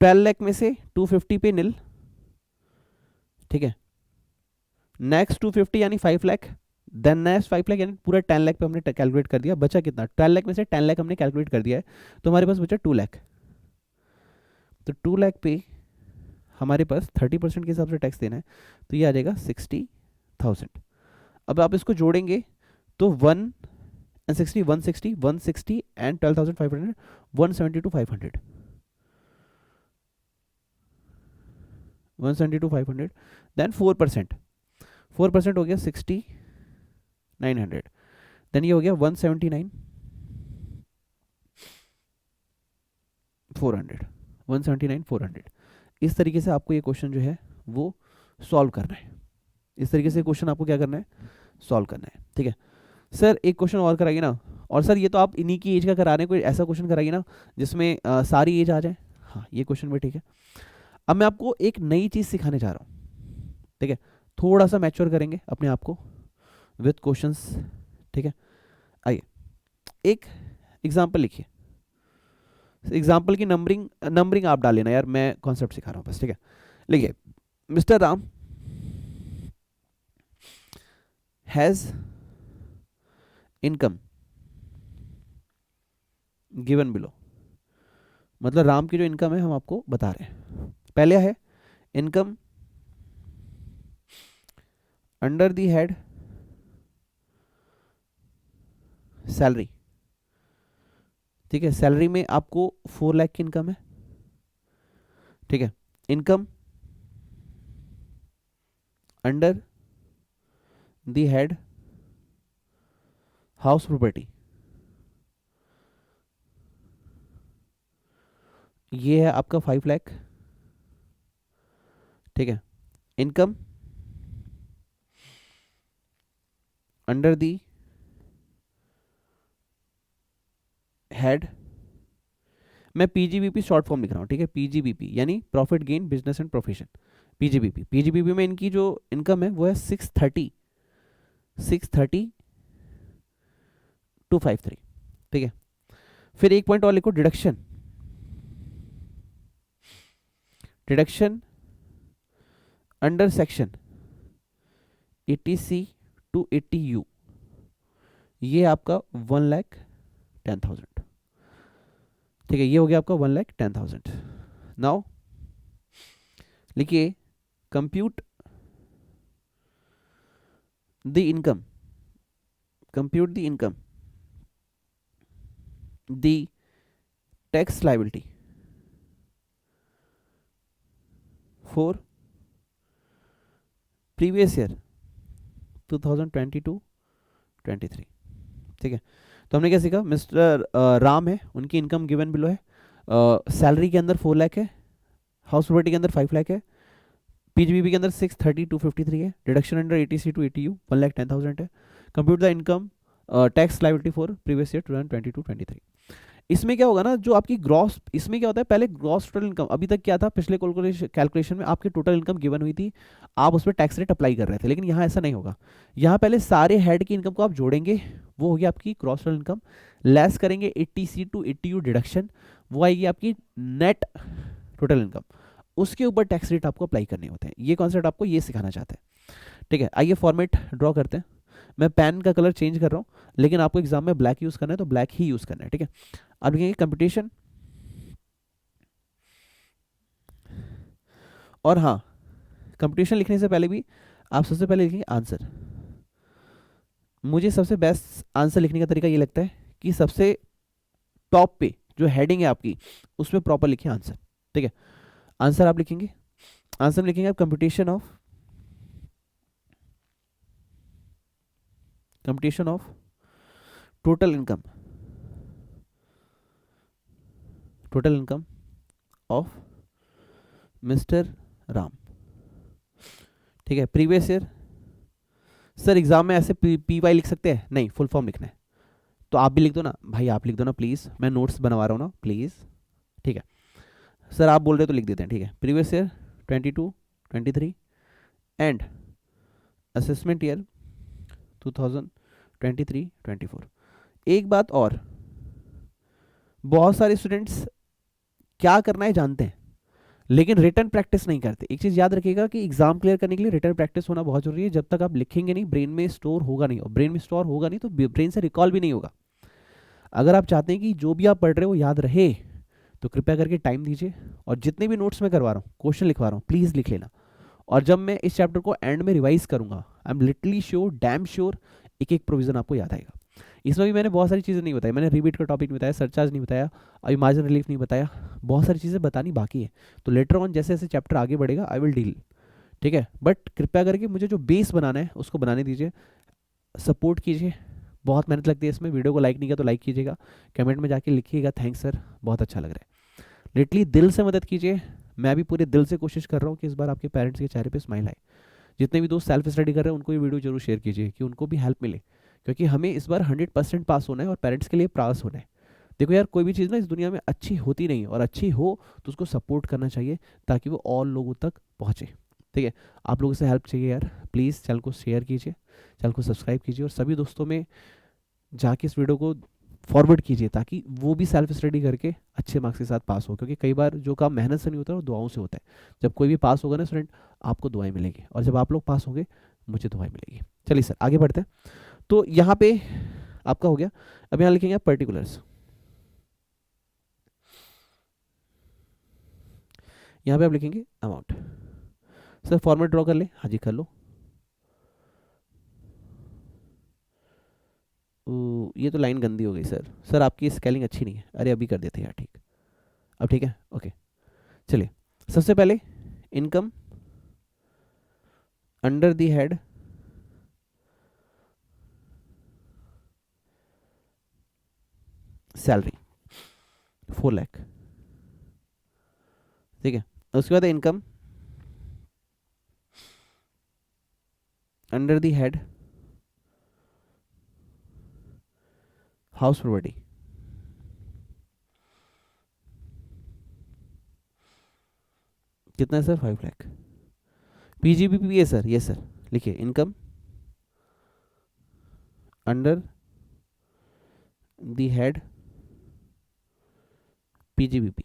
12 लाख में से 250 पे नील, ठीक है, नेक्स्ट 250 यानी 5 लाख, देन नेक्स्ट 5 लाख, यानी पूरा 10 लाख पे हमने कैलकुलेट कर दिया। बचा कितना, 12 लाख में से 10 लाख हमने कैलकुलेट कर दिया है, तो हमारे पास बचा 2 लाख। तो 2 लाख पे हमारे पास 30% के हिसाब से टैक्स देना है, तो ये आ जाएगा 60,000। अब आप इसको जोड़ेंगे तो 160 160 160 एंड 12,500 172,500 172,500, देन 4%, 4% हो गया 60,900, देन ये हो गया 179,400 179,400। इस तरीके से आपको ये क्वेश्चन जो है वो सॉल्व करना है। इस तरीके से क्वेश्चन आपको क्या करना है, सॉल्व करना है। ठीक है सर, एक क्वेश्चन और कराइए ना। और सर ये तो आप इन्हीं की एज का करा रहे हैं, कोई ऐसा क्वेश्चन कराइए ना जिसमें सारी एज आ जाए। हाँ ये क्वेश्चन भी ठीक है। अब मैं आपको एक नई चीज़ सिखाने जा रहा हूँ, ठीक है, थोड़ा सा मैच्योर करेंगे अपने आप को विथ क्वेश्चंस। ठीक है, आइए एक एग्जाम्पल लिखिए। एग्जाम्पल की नंबरिंग नंबरिंग आप डाल लेना यार, मैं कॉन्सेप्ट सिखा रहा हूँ बस। ठीक है, लिखिए, mister Ram has income given below. मतलब राम की जो इनकम है हम आपको बता रहे हैं। पहले है income under the head salary. ठीक है, सैलरी में आपको 4 लाख की इनकम है। ठीक है, income under the head house property, ये है आपका 5 लाख। ठीक है, इनकम अंडर द हेड, मैं पीजीबीपी शॉर्ट फॉर्म लिख रहा हूँ। ठीक है, पीजीबीपी यानी profit gain business and profession. PGBP, PGBP में इनकी जो इनकम है वो है 630,253। ठीक है, फिर एक पॉइंट और लिखो, deduction, deduction under section 80C to 80U, ये आपका 1,10,000। ठीक है, ये हो गया आपका 1,10,000। नाउ लिखिए, compute the income, compute the income, the tax liability for previous year 2022-23। ठीक है, तो हमने क्या सीखा, मिस्टर राम है, उनकी इनकम गिवन बिलो है, सैलरी के अंदर 4 लाख है, हाउस प्रॉपर्टी के अंदर 5 लाख है, पीजीबीपी के अंदर 630,253 है, deduction under 80C to 80U 1,10,000 है, compute the income tax liability for previous year 2022-23। इसमें क्या होगा ना, जो आपकी ग्रॉस, इसमें क्या होता है, पहले ग्रॉस टोटल इनकम, अभी तक क्या था, पिछले कैलकुलेशन में आपकी टोटल इनकम गिवन हुई थी, आप उस पर टैक्स रेट अप्लाई कर रहे थे। लेकिन यहाँ ऐसा नहीं होगा, यहाँ पहले सारे हेड की इनकम को आप जोड़ेंगे, वो होगी आपकी ग्रॉस टोटल इनकम, लेस करेंगे 80C टू 80U डिडक्शन, वो आएगी आपकी नेट टोटल इनकम, उसके ऊपर टैक्स रेट आपको अप्लाई करने होते हैं। ये कॉन्सेप्ट आपको ये सिखाना चाहते हैं। ठीक है, आइए फॉर्मेट ड्रॉ करते हैं। मैं पेन का कलर चेंज कर रहा हूँ, लेकिन आपको एग्जाम में ब्लैक यूज़ करना है तो ब्लैक ही यूज़ करना है। ठीक है, अब लिखेंगे कंपटीशन, और हाँ, कंपटीशन लिखने से पहले भी आप सबसे पहले लिखेंगे आंसर। मुझे सबसे बेस्ट आंसर लिखने का तरीका ये लगता है कि सबसे टॉप पे जो हेडिंग है आपकी, उसमें प्रॉपर लिखिए आंसर। ठीक है, आंसर आप लिखेंगे, आंसर में लिखेंगे आप competition of total income, total income of mister Ram. ठीक है, प्रीवियस ईयर, सर एग्जाम में ऐसे पी वाई लिख सकते हैं, नहीं, फुल फॉर्म लिखना है। तो आप भी लिख दो ना भाई, आप लिख दो ना प्लीज़, मैं नोट्स बनवा रहा हूँ ना प्लीज़, ठीक है। सर आप बोल रहे हो तो लिख देते हैं, ठीक है। Previous year 22 23 and assessment year 2023 24। एक बात और, बहुत सारे स्टूडेंट्स क्या करना है जानते हैं लेकिन रिटर्न प्रैक्टिस नहीं करते। एक चीज़ याद रखिएगा कि एग्जाम क्लियर करने के लिए रिटर्न प्रैक्टिस होना बहुत जरूरी है। जब तक आप लिखेंगे नहीं, ब्रेन में स्टोर होगा नहीं, और ब्रेन में स्टोर होगा नहीं तो ब्रेन से रिकॉल भी नहीं होगा। अगर आप चाहते हैं कि जो भी आप पढ़ रहे हो याद रहे, तो कृपया करके टाइम दीजिए, और जितने भी नोट्स मैं करवा रहा हूँ, क्वेश्चन लिखवा रहा हूँ, प्लीज़ लिख लेना। और जब मैं इस चैप्टर को एंड में रिवाइज करूंगा, I am literally sure, damn sure, एक एक प्रोविजन आपको याद आएगा। इसमें भी मैंने बहुत सारी चीज़ें नहीं बताई, मैंने रिबीट का टॉपिक नहीं बताया, सरचार्ज नहीं बताया, अभी मार्जिन रिलीफ नहीं बताया, बहुत सारी चीज़ें बतानी बाकी है। तो लेटर ऑन जैसे जैसे चैप्टर आगे बढ़ेगा आई विल डील, ठीक है। बट कृपया करके मुझे जो बेस बनाना है उसको बनाने दीजिए, सपोर्ट कीजिए। बहुत मेहनत लगती है इसमें। वीडियो को लाइक नहीं किया तो लाइक कीजिएगा, कमेंट में जाके लिखिएगा थैंक्स सर, बहुत अच्छा लग रहा है। लिटरली दिल से मदद कीजिए। मैं भी पूरे दिल से कोशिश कर रहा हूँ कि इस बार आपके पेरेंट्स के चेहरे पे स्माइल आए। जितने भी दोस्त सेल्फ स्टडी कर रहे हैं उनको ये वीडियो जरूर शेयर कीजिए कि उनको भी हेल्प मिले, क्योंकि हमें इस बार 100% पास होना है और पेरेंट्स के लिए पास होना है। देखो यार, कोई भी चीज़ ना इस दुनिया में अच्छी होती नहीं, और अच्छी हो तो उसको सपोर्ट करना चाहिए ताकि वो और लोगों तक पहुँचे, ठीक है। आप लोगों से हेल्प चाहिए यार, प्लीज़ चैनल को शेयर कीजिए, चैनल को सब्सक्राइब कीजिए, और सभी दोस्तों में जाके इस वीडियो को फॉरवर्ड कीजिए ताकि वो भी सेल्फ स्टडी करके अच्छे मार्क्स के साथ पास हो। क्योंकि कई बार जो काम मेहनत से नहीं होता है वो दुआओं से होता है। जब कोई भी पास होगा ना स्टूडेंट, आपको दुआएं मिलेंगी, और जब आप लोग पास होंगे मुझे दुआएं मिलेगी। चलिए सर आगे बढ़ते हैं। तो यहाँ पे आपका हो गया। अब यहाँ लिखेंगे आप पर्टिकुलर्स। यहाँ पे आप लिखेंगे अमाउंट। सर फॉर्मेट ड्रॉ कर ले, हाँ जी कर लो। ये तो लाइन गंदी हो गई सर, सर आपकी स्केलिंग अच्छी नहीं है। अरे अभी कर देते हैं यार, ठीक, अब ठीक है, ओके। चलिए सबसे पहले income under the head salary 4 lakh, ठीक है। उसके बाद income under the head house property, कितना है सर 5 लाख। पीजीबीपी है सर, ये सर लिखिए income under the head PGBP.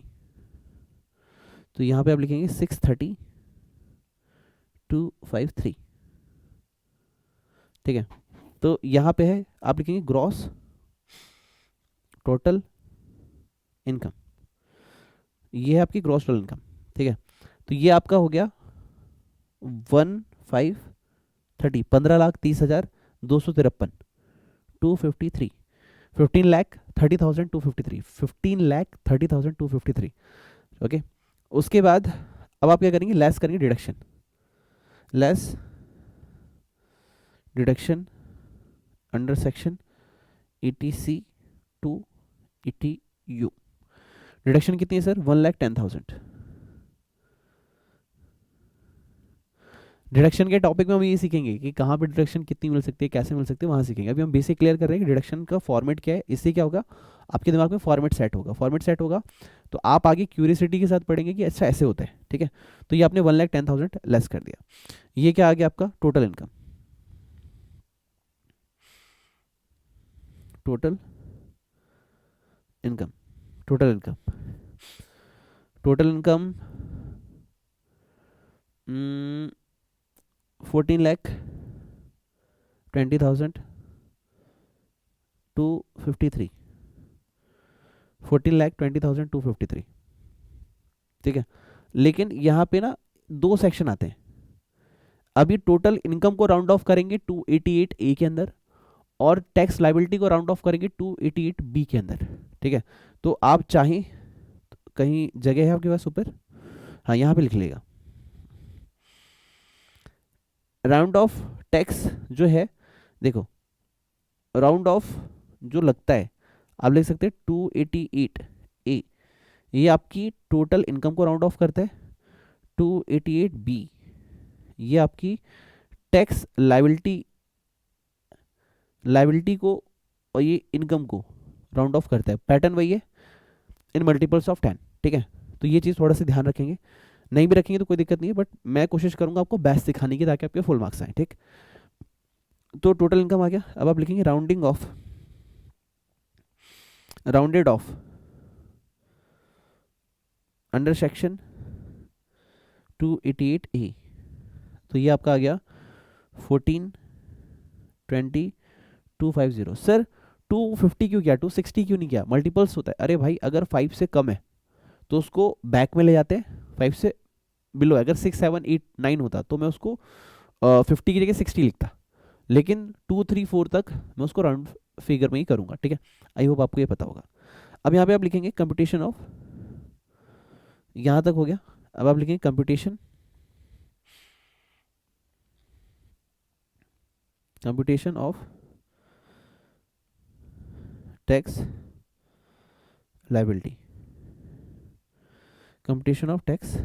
तो यहाँ पे आप लिखेंगे 630,253, ठीक है। तो यहाँ पे है आप लिखेंगे ग्रॉस टोटल इनकम, ये है आपकी ग्रॉस टोटल इनकम, ठीक है। तो ये आपका हो गया 1530, 15,30,253, 253, 15,30,253, 15,30,253, ओके। उसके बाद अब आप क्या करेंगे, लेस करेंगे deduction, less deduction under section ETC to ETU। Deduction कितनी है सर, 1,10,000। डिडक्शन के टॉपिक में हम ये सीखेंगे कि कहाँ पे डिडक्शन कितनी मिल सकती है, कैसे मिल सकती है, वहाँ सीखेंगे। अभी हम बेसिक क्लियर कर रहे हैं कि डिडक्शन का फॉर्मेट क्या है। इससे क्या होगा, आपके दिमाग में फॉर्मेट सेट होगा। फॉर्मेट सेट होगा तो आप आगे क्यूरियसिटी के साथ पढ़ेंगे कि अच्छा ऐसे होता है, ठीक है। तो ये आपने 1,10,000 लेस कर दिया। ये क्या आ गया आपका total income, total income, total income, total income 14,20,253, 14,20,253, ठीक है। लेकिन यहाँ पे ना दो सेक्शन आते हैं। अभी टोटल इनकम को राउंड ऑफ करेंगे 288A के अंदर, और टैक्स लाइबिलिटी को राउंड ऑफ करेंगे 288B के अंदर, ठीक है। तो आप चाहें, कहीं जगह है आपके पास ऊपर, हाँ यहाँ पे लिख लेगा राउंड ऑफ टैक्स जो है। देखो राउंड ऑफ जो लगता है आप लिख सकते हैं 288A, ये आपकी टोटल इनकम को राउंड ऑफ करता है। 288B ये आपकी टैक्स लाइबिलिटी को और ये इनकम को राउंड ऑफ करता है, पैटर्न वही है, इन मल्टीपल्स ऑफ 10, ठीक है। तो ये चीज़ थोड़ा सा ध्यान रखेंगे, नहीं भी रखेंगे तो कोई दिक्कत नहीं है, बट मैं कोशिश करूंगा आपको बेस्ट सिखाने की ताकि आपके फुल मार्क्स आए, ठीक। तो टोटल इनकम आ गया, अब आप लिखेंगे rounding off, rounded off under section 288A, तो ये आपका आ गया 1420,250। सर 250 क्यों किया, 260 क्यों नहीं किया, मल्टीपल्स होता है। अरे भाई अगर 5 से कम है तो उसको बैक में ले जाते हैं, 5 से बिलो अगर 6 7 8 9 होता तो मैं उसको 50 की जगह 60 लिखता, लेकिन 2 3 4 तक मैं उसको राउंड फिगर में ही करूंगा, ठीक है। आई होप आपको ये पता होगा। अब यहाँ पे आप लिखेंगे कंप्यूटेशन ऑफ, यहाँ तक हो गया। अब आप लिखेंगे computation, computation of tax liability, computation of tax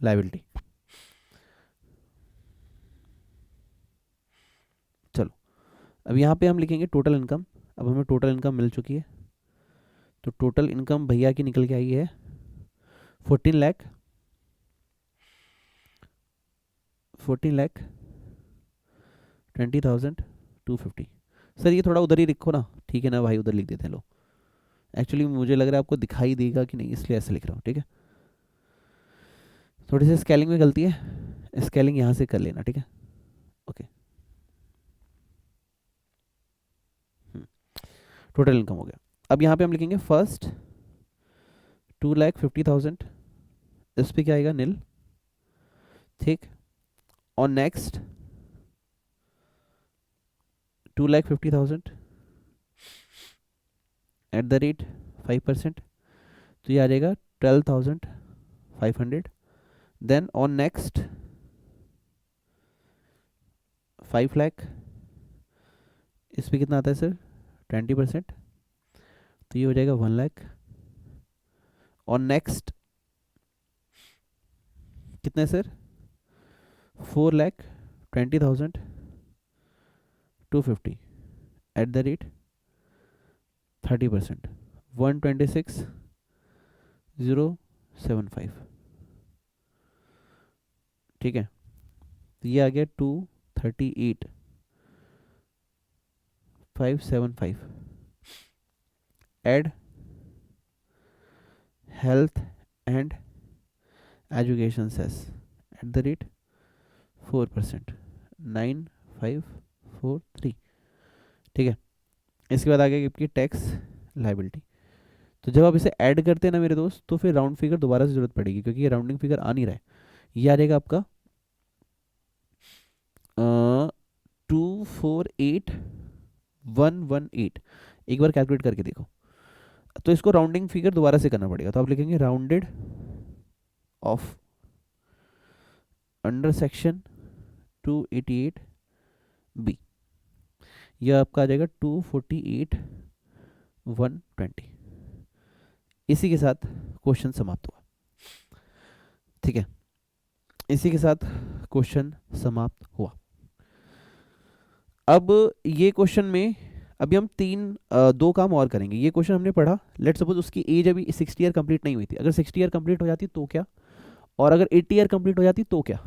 liability. चलो अब यहाँ पे हम लिखेंगे टोटल इनकम। अब हमें टोटल इनकम मिल चुकी है, तो टोटल इनकम भैया की निकल के आई है 14,20,250। सर ये थोड़ा उधर ही लिखो ना, ठीक है ना भाई, उधर लिख देते हैं लो। एक्चुअली मुझे लग रहा है आपको दिखाई देगा कि नहीं, इसलिए ऐसे लिख रहा हूँ, ठीक है। थोड़ी सी स्केलिंग में गलती है, स्केलिंग यहाँ से कर लेना, ठीक है। ओके, टोटल इनकम हो गया। अब यहाँ पे हम लिखेंगे फर्स्ट 2,50,000, इस पे क्या आएगा, नील, ठीक। और नेक्स्ट 2,50,000 एट द रेट 5%, तो ये आ जाएगा 12,500। देन ऑन नेक्स्ट 5 लाख, इस पे कितना आता है सर, 20%, तो ये हो जाएगा 1 लाख। और नेक्स्ट कितने सर, 4,20,250 एट द रेट 30%, 126,075, ठीक है। तो ये आ गया 238,575। Add health and education cess at the rate 4%, 9,543, ठीक है। इसके बाद आ गया आपकी टैक्स लाइबिलिटी। तो जब आप इसे ऐड करते हैं ना मेरे दोस्त, तो फिर राउंड फिगर दोबारा से जरूरत पड़ेगी, क्योंकि ये राउंडिंग फिगर आ नहीं रहा है। ये आ जाएगा आपका 248,118। एक बार कैलकुलेट करके देखो, तो इसको राउंडिंग फिगर दोबारा से करना पड़ेगा। तो आप लिखेंगे rounded off under section 288B, यह आपका आ जाएगा 248,120। इसी के साथ क्वेश्चन समाप्त हुआ, ठीक है। इसी के साथ क्वेश्चन समाप्त हुआ। अब ये क्वेश्चन में अभी हम दो काम और करेंगे। ये क्वेश्चन हमने पढ़ा, लेट सपोज उसकी एज अभी 60 ईयर कंप्लीट नहीं हुई थी, अगर 60 ईयर कंप्लीट हो जाती तो क्या, और अगर 80 ईयर कंप्लीट हो जाती तो क्या।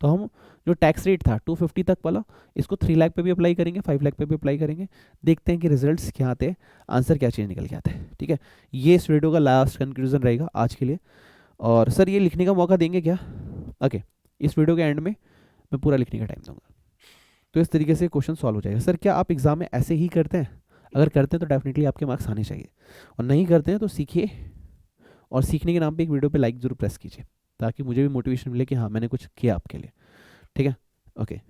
तो हम जो टैक्स रेट था 250 तक वाला, इसको 3 लाख पे भी अप्लाई करेंगे, 5 लाख पे भी अप्लाई करेंगे, देखते हैं कि रिजल्ट्स क्या आते हैं, आंसर क्या चीज़ निकल के आता है, ठीक है। ये इस वीडियो का लास्ट कंक्लूजन रहेगा आज के लिए। और सर ये लिखने का मौका देंगे क्या, ओके, इस वीडियो के एंड में मैं पूरा लिखने का टाइम दूंगा। तो इस तरीके से क्वेश्चन सॉल्व हो जाएगा। सर क्या आप एग्जाम में ऐसे ही करते हैं, अगर करते हैं तो डेफिनेटली आपके मार्क्स आने चाहिए, और नहीं करते हैं तो सीखिए, और सीखने के नाम पे एक वीडियो पे लाइक जरूर प्रेस कीजिए, ताकि मुझे भी मोटिवेशन मिले कि हाँ मैंने कुछ किया आपके लिए, ठीक है। ओके,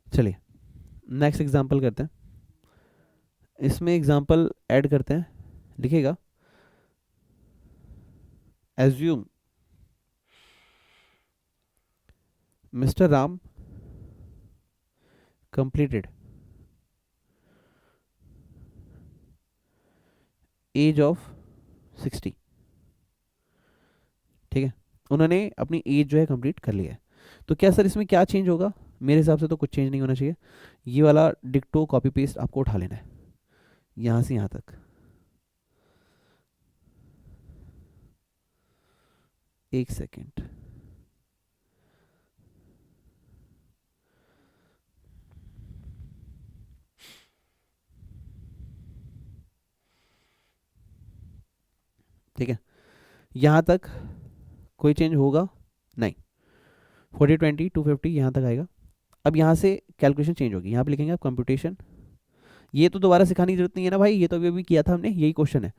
चलिए नेक्स्ट एग्जाम्पल करते हैं। इसमें एग्जाम्पल ऐड करते हैं, लिखेगा assume mister Ram completed age of 60, ठीक है, उन्होंने अपनी एज जो है कंप्लीट कर लिया है। तो क्या सर इसमें क्या चेंज होगा? मेरे हिसाब से तो कुछ चेंज नहीं होना चाहिए। ये वाला डिक्टो कॉपी पेस्ट आपको उठा लेना है यहाँ से यहाँ तक। एक सेकेंड, ठीक है, यहाँ तक कोई चेंज होगा नहीं। 40 20 250 यहाँ तक आएगा। अब यहाँ से कैलकुलेशन चेंज होगी, यहाँ पे लिखेंगे आप कंप्यूटेशन। ये तो दोबारा सिखाने की जरूरत नहीं है ना भाई, ये तो अभी अभी किया था हमने, यही क्वेश्चन है।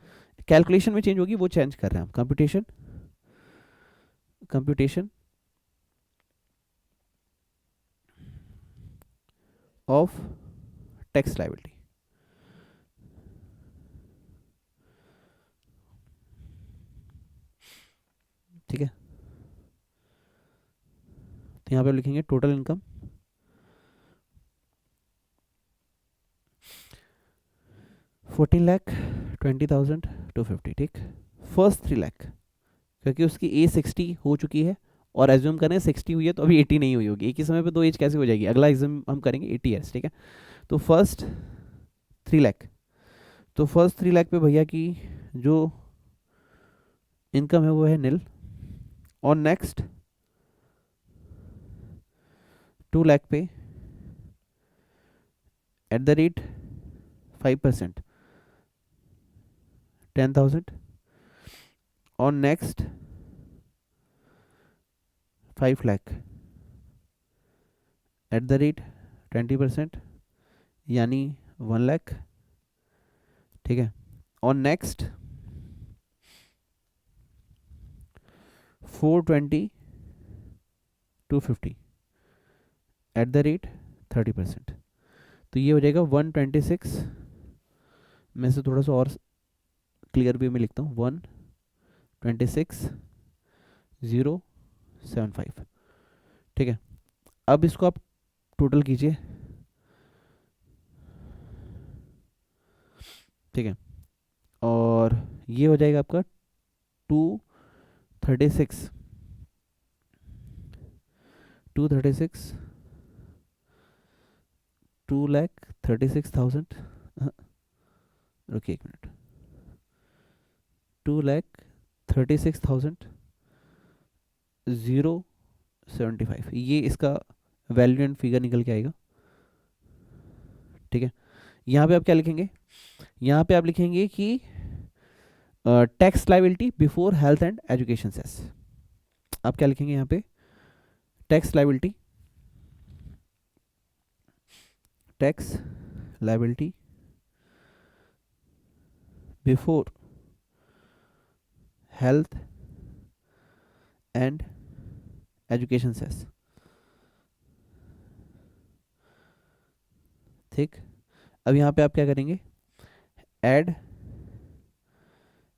कैलकुलेशन में चेंज होगी, वो चेंज कर रहे हैं हम। Computation, computation of tax liability, ठीक है। तो यहाँ पे लिखेंगे टोटल इनकम 14,20,250, ठीक। फर्स्ट 3 लाख, क्योंकि उसकी एज 60 हो चुकी है और एज्यूम करें 60 हुई है तो अभी 80 नहीं हुई होगी। एक ही समय पे दो एज कैसे हो जाएगी? अगला एग्जाम हम करेंगे 80 ईयर्स, ठीक है। तो फर्स्ट 3 लाख, तो फर्स्ट 3 लाख पे भैया की जो इनकम है वो है नील। और नेक्स्ट 2 लाख पे एट द रेट 5% 10,000। और next 5 lakh at the rate 20% यानी 1 लाख, ठीक है। और नेक्स्ट 420 250 एट द रेट 30%। तो ये हो जाएगा 126, मैं से थोड़ा सा और क्लियर वे में लिखता हूँ, 126,075, ठीक है। अब इसको आप टोटल कीजिए, ठीक है। और ये हो जाएगा आपका 236 2,36,000, रुकिए एक मिनट, 2,36,075 ये इसका वैल्यू एंड फिगर निकल के आएगा, ठीक है। यहाँ पे आप क्या लिखेंगे? यहाँ पे आप लिखेंगे कि tax liability before health and education cess. आप क्या लिखेंगे यहाँ पे? Tax liability, tax liability before health and education cess, ठीक। अब यहाँ पे आप क्या करेंगे? Add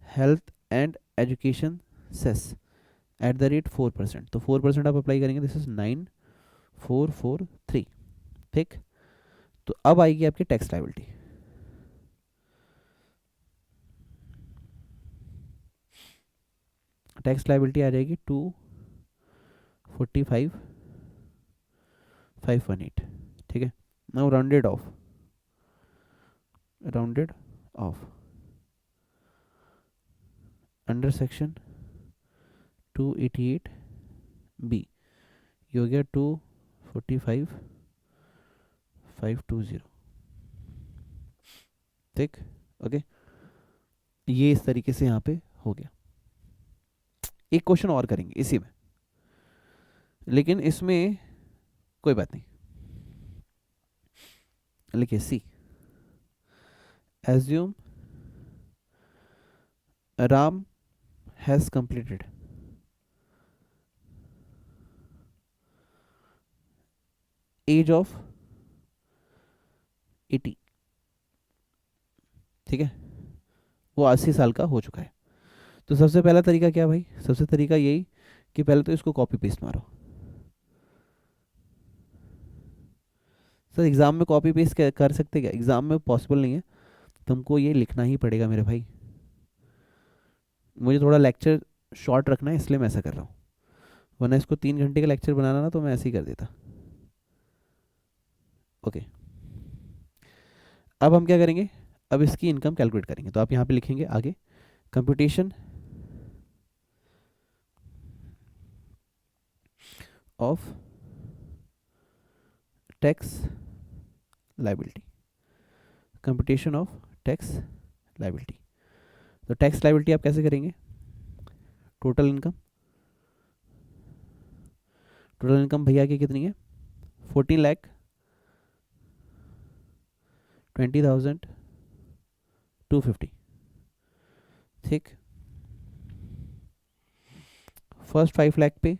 health and education cess at the rate 4%, तो 4% आप अप्लाई करेंगे, दिस इज 9443, ठीक। तो अब आएगी आपकी टैक्स लायबिलिटी। टैक्स लायबिलिटी आ जाएगी 245,518, ठीक है। Now rounded off under section 288B ये हो गया 245,520, ठीक, ओके। ये इस तरीके से यहाँ पे हो गया। एक क्वेश्चन और करेंगे इसी में, लेकिन इसमें कोई बात नहीं। लिखिए C, assume Ram has completed age of 80, ठीक है, वो 80 साल का हो चुका है। तो सबसे पहला तरीका क्या भाई? सबसे तरीका यही कि पहले तो इसको कॉपी पेस्ट मारो, सर एग्ज़ाम में कॉपी पेस्ट कर सकते क्या? एग्ज़ाम में पॉसिबल नहीं है, तुमको ये लिखना ही पड़ेगा मेरे भाई। मुझे थोड़ा लेक्चर शॉर्ट रखना है इसलिए मैं ऐसा कर रहा हूँ, वरना इसको 3 घंटे का लेक्चर बनाना ना तो मैं ऐसे ही कर देता। ओके, अब हम क्या करेंगे, अब इसकी इनकम कैलकुलेट करेंगे। तो आप यहाँ पे लिखेंगे आगे computation of tax liability, computation of tax liability. तो टैक्स लाइबिलिटी आप कैसे करेंगे, टोटल इनकम, टोटल इनकम भैया की कितनी है 14,20,250, ठीक। फर्स्ट 5 लाख पे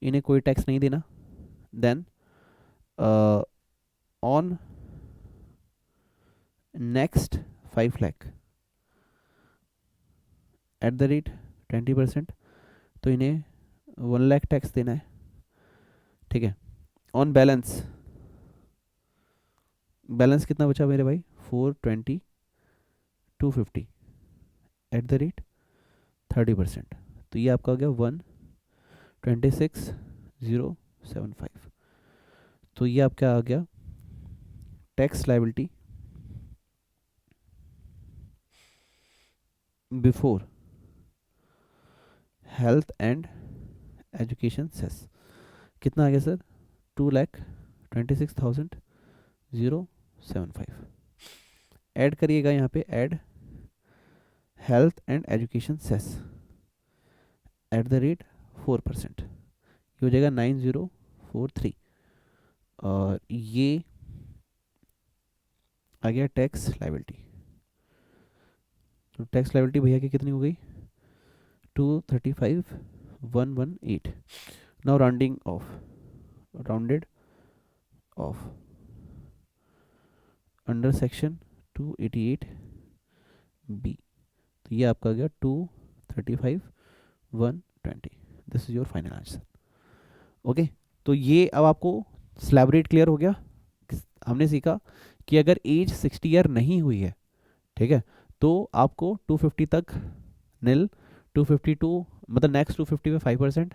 इन्हें कोई टैक्स नहीं देना, then on next 5 lakh at the rate 20%, तो इन्हें 1 लाख टैक्स देना है, ठीक है। ऑन बैलेंस, बैलेंस कितना बचा मेरे भाई 420,250 एट द रेट 30%, तो ये आपका हो गया 126,075। तो ये आपका आ गया tax liability before health and education cess. कितना आ गया सर 2,26,075। ऐड करिएगा यहाँ पे, add health and education cess at the rate 4%, ये हो जाएगा 9043। और ये आ गया टैक्स लाइबिलिटी। तो टैक्स लाइबिलिटी भैया की कितनी हो गई 235,118। Now rounding off, rounded off under section 288B, तो ये आपका आ गया 235,120। This is your final answer. Okay, तो ये अब आपको स्लैब रेट क्लियर हो गया। हमने सीखा कि अगर एज 60 ईयर नहीं हुई है, ठीक है, तो आपको 250 तक नील, 252 मतलब नेक्स्ट 250 पे 5%,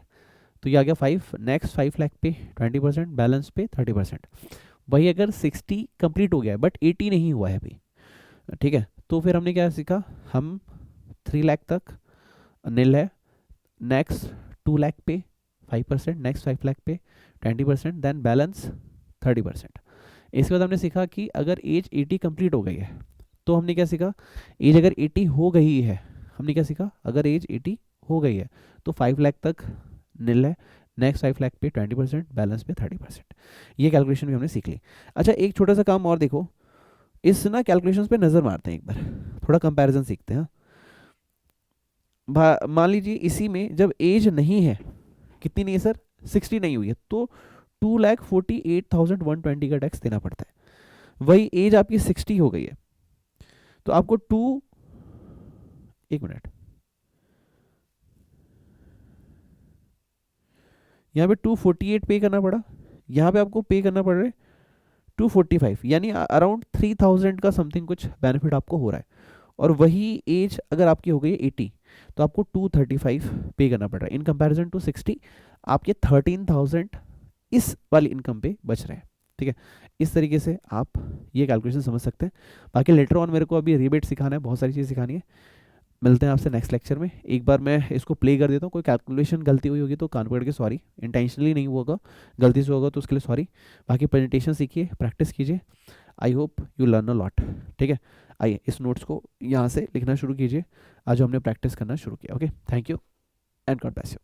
तो ये आ गया 5, नेक्स्ट 5 लाख पे 20%, बैलेंस पे 30%। वही अगर 60 कंप्लीट हो गया है बट 80 नहीं हुआ है अभी, ठीक है, तो फिर हमने क्या सीखा, हम 3 लाख तक नील है, नेक्स्ट 2 लाख पे 5%, नेक्स्ट 5 लाख पे 20%, देन बैलेंस 30%। इसके बाद हमने सीखा कि अगर एज 80 कंप्लीट हो गई है, तो हमने क्या सीखा, एज अगर 80 हो गई है, हमने क्या सीखा, अगर एज 80 हो गई है तो 5 लाख तक नील है, नेक्स्ट 5 लाख पे 20%, बैलेंस पे 30%। ये कैलकुलेशन भी हमने सीख ली। अच्छा, एक छोटा सा काम और देखो, इस ना कैलकुलेशंस पे नज़र मारते हैं एक बार, थोड़ा कंपैरिजन सीखते हैं। मान लीजिए इसी में जब एज नहीं है, कितनी नहीं है सर 60 नहीं हुई है, तो 2,48,120 का टैक्स देना पड़ता है। वही एज आपकी 60 हो गई है तो आपको एक मिनट, यहाँ पे 248 पे करना पड़ा, यहाँ पे आपको पे करना पड़ रहा है 245, यानी अराउंड 3,000 का समथिंग कुछ बेनिफिट आपको हो रहा है। और वही एज अगर आपकी हो गई 80, तो आपको 235 पे करना पड़ रहा है। इन कंपैरिजन टू 60 आपके 13,000 इस वाली इनकम पे बच रहे हैं, ठीक है। इस तरीके से आप ये कैलकुलेशन समझ सकते हैं। बाकी लेटर ऑन मेरे को अभी रिबेट सिखाना है, बहुत सारी चीज़ सिखानी है। मिलते हैं आपसे नेक्स्ट लेक्चर में। एक बार मैं इसको प्ले कर देता हूँ, कोई कैलकुलेशन गलती हुई होगी तो कान पकड़ के सॉरी, इंटेंशनली नहीं होगा, गलती से होगा तो उसके लिए सॉरी। बाकी प्रेजेंटेशन सीखिए, प्रैक्टिस कीजिए, I hope you learn a lot, ठीक है। आइए इस नोट्स को यहाँ से लिखना शुरू कीजिए, आज हमने प्रैक्टिस करना शुरू किया। Okay, thank you and God bless you.